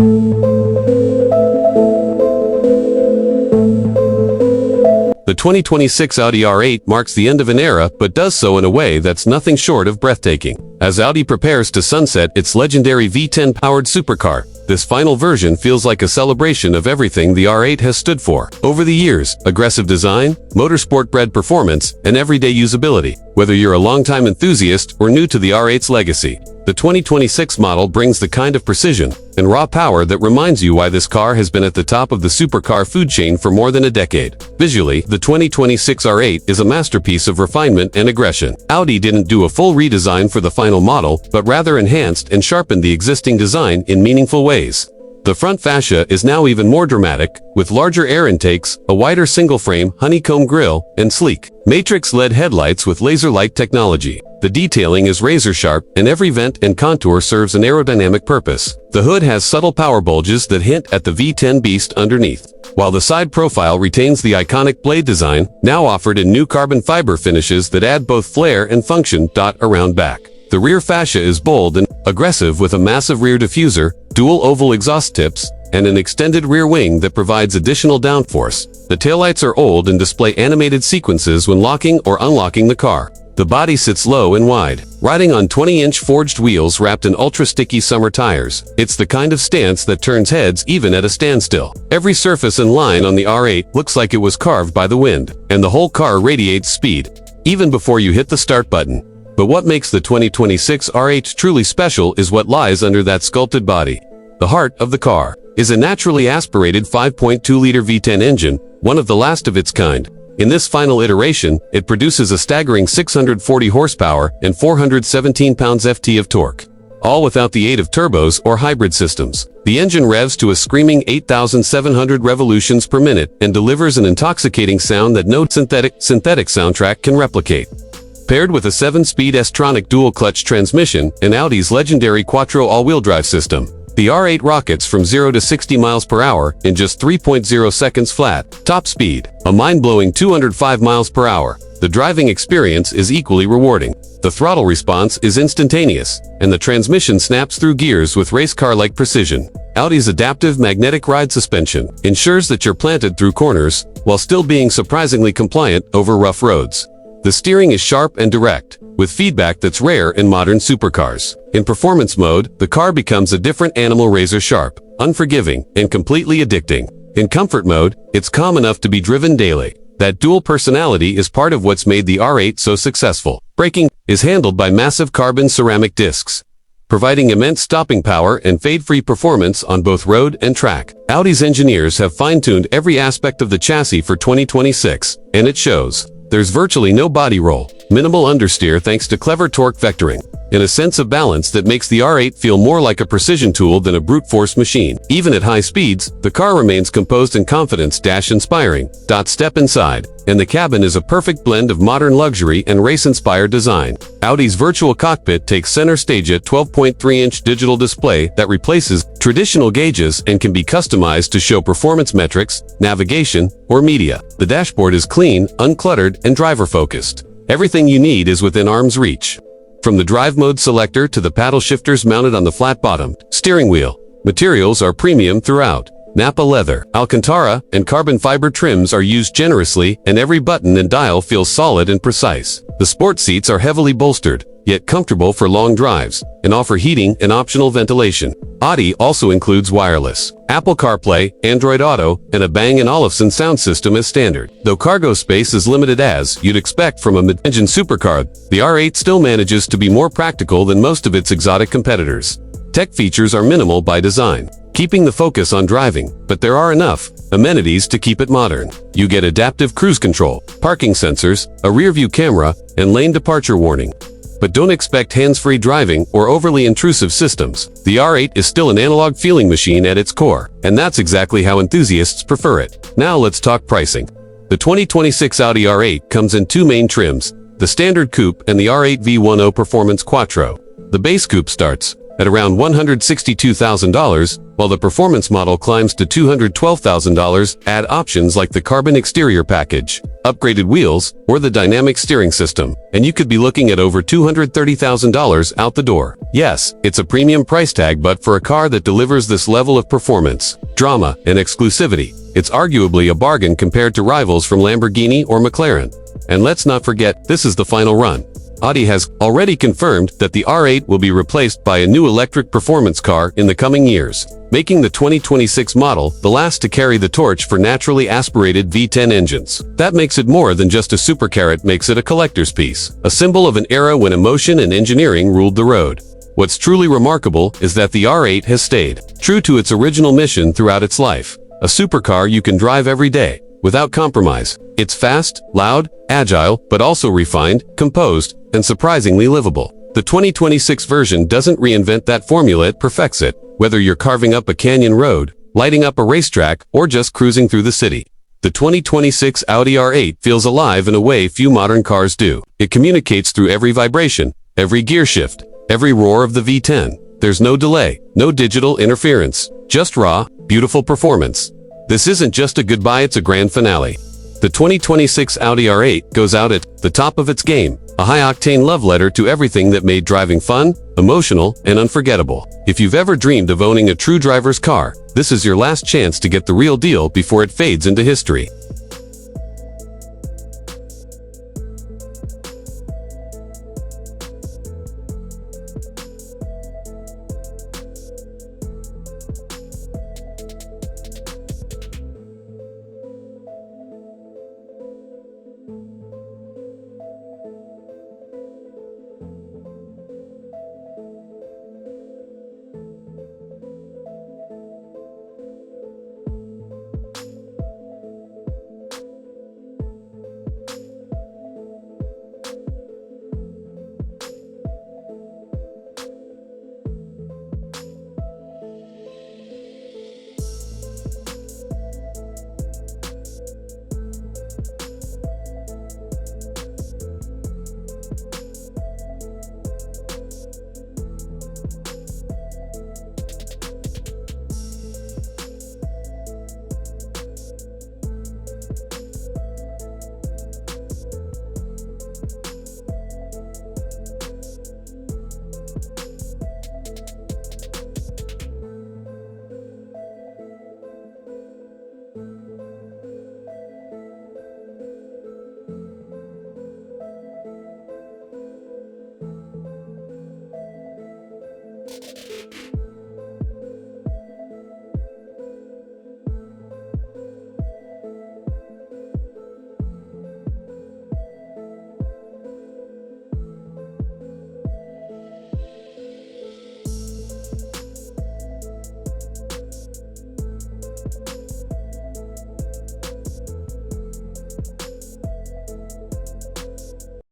The 2026 Audi R8 marks the end of an era, but does so in a way that's nothing short of breathtaking. As Audi prepares to sunset its legendary V10-powered supercar, this final version feels like a celebration of everything the R8 has stood for. Over the years, aggressive design, motorsport-bred performance, and everyday usability. Whether you're a longtime enthusiast or new to the R8's legacy, the 2026 model brings the kind of precision and raw power that reminds you why this car has been at the top of the supercar food chain for more than a decade. Visually, the 2026 R8 is a masterpiece of refinement and aggression. Audi didn't do a full redesign for the final model, but rather enhanced and sharpened the existing design in meaningful ways. The front fascia is now even more dramatic, with larger air intakes, a wider single-frame honeycomb grille, and sleek, matrix-LED headlights with laser light technology. The detailing is razor-sharp, and every vent and contour serves an aerodynamic purpose. The hood has subtle power bulges that hint at the V10 beast underneath, while the side profile retains the iconic blade design, now offered in new carbon fiber finishes that add both flair and function. Around back, the rear fascia is bold and aggressive with a massive rear diffuser, dual oval exhaust tips, and an extended rear wing that provides additional downforce. The taillights are old and display animated sequences when locking or unlocking the car. The body sits low and wide, riding on 20-inch forged wheels wrapped in ultra-sticky summer tires. It's the kind of stance that turns heads even at a standstill. Every surface and line on the R8 looks like it was carved by the wind, and the whole car radiates speed, even before you hit the start button. But what makes the 2026 R8 truly special is what lies under that sculpted body. The heart of the car is a naturally aspirated 5.2-liter V10 engine, one of the last of its kind. In this final iteration, it produces a staggering 640 horsepower and 417 pounds-ft of torque, all without the aid of turbos or hybrid systems. The engine revs to a screaming 8,700 revolutions per minute and delivers an intoxicating sound that no synthetic soundtrack can replicate. Paired with a 7-speed S-tronic dual-clutch transmission and Audi's legendary Quattro all-wheel drive system, the R8 rockets from 0 to 60 miles per hour in just 3.0 seconds flat. Top speed, a mind-blowing 205 miles per hour. The driving experience is equally rewarding. The throttle response is instantaneous, and the transmission snaps through gears with race car-like precision. Audi's adaptive magnetic ride suspension ensures that you're planted through corners while still being surprisingly compliant over rough roads. The steering is sharp and direct, with feedback that's rare in modern supercars. In performance mode, the car becomes a different animal, razor-sharp, unforgiving, and completely addicting. In comfort mode, it's calm enough to be driven daily. That dual personality is part of what's made the R8 so successful. Braking is handled by massive carbon ceramic discs, providing immense stopping power and fade-free performance on both road and track. Audi's engineers have fine-tuned every aspect of the chassis for 2026, and it shows. There's virtually no body roll, minimal understeer thanks to clever torque vectoring, and a sense of balance that makes the R8 feel more like a precision tool than a brute force machine. Even at high speeds, the car remains composed and confidence-inspiring. Step inside, and the cabin is a perfect blend of modern luxury and race-inspired design. Audi's virtual cockpit takes center stage at 12.3-inch digital display that replaces traditional gauges and can be customized to show performance metrics, navigation, or media. The dashboard is clean, uncluttered, and driver-focused. Everything you need is within arm's reach. From the drive mode selector to the paddle shifters mounted on the flat-bottomed steering wheel, materials are premium throughout. Nappa leather, Alcantara, and carbon fiber trims are used generously, and every button and dial feels solid and precise. The sport seats are heavily bolstered, yet comfortable for long drives, and offer heating and optional ventilation. Audi also includes wireless, Apple CarPlay, Android Auto, and a Bang & Olufsen sound system as standard. Though cargo space is limited as you'd expect from a mid-engine supercar, the R8 still manages to be more practical than most of its exotic competitors. Tech features are minimal by design, keeping the focus on driving, but there are enough amenities to keep it modern. You get adaptive cruise control, parking sensors, a rear-view camera, and lane departure warning. But don't expect hands-free driving or overly intrusive systems. The R8 is still an analog feeling machine at its core, and that's exactly how enthusiasts prefer it. Now let's talk pricing. The 2026 Audi R8 comes in two main trims, the Standard Coupe and the R8 V10 Performance Quattro. The base coupe starts at around $162,000, while the performance model climbs to $212,000. Add options like the carbon exterior package, upgraded wheels, or the dynamic steering system, and you could be looking at over $230,000 out the door. Yes, it's a premium price tag, but for a car that delivers this level of performance, drama, and exclusivity, it's arguably a bargain compared to rivals from Lamborghini or McLaren. And let's not forget, this is the final run. Audi has already confirmed that the R8 will be replaced by a new electric performance car in the coming years, making the 2026 model the last to carry the torch for naturally aspirated V10 engines. That makes it more than just a supercar, it makes it a collector's piece, a symbol of an era when emotion and engineering ruled the road. What's truly remarkable is that the R8 has stayed true to its original mission throughout its life, a supercar you can drive every day, without compromise. It's fast, loud, agile, but also refined, composed, and surprisingly livable. The 2026 version doesn't reinvent that formula, it perfects it, whether you're carving up a canyon road, lighting up a racetrack, or just cruising through the city. The 2026 Audi R8 feels alive in a way few modern cars do. It communicates through every vibration, every gear shift, every roar of the V10. There's no delay, no digital interference, just raw, beautiful performance. This isn't just a goodbye, it's a grand finale. The 2026 Audi R8 goes out at the top of its game, a high-octane love letter to everything that made driving fun, emotional, and unforgettable. If you've ever dreamed of owning a true driver's car, this is your last chance to get the real deal before it fades into history.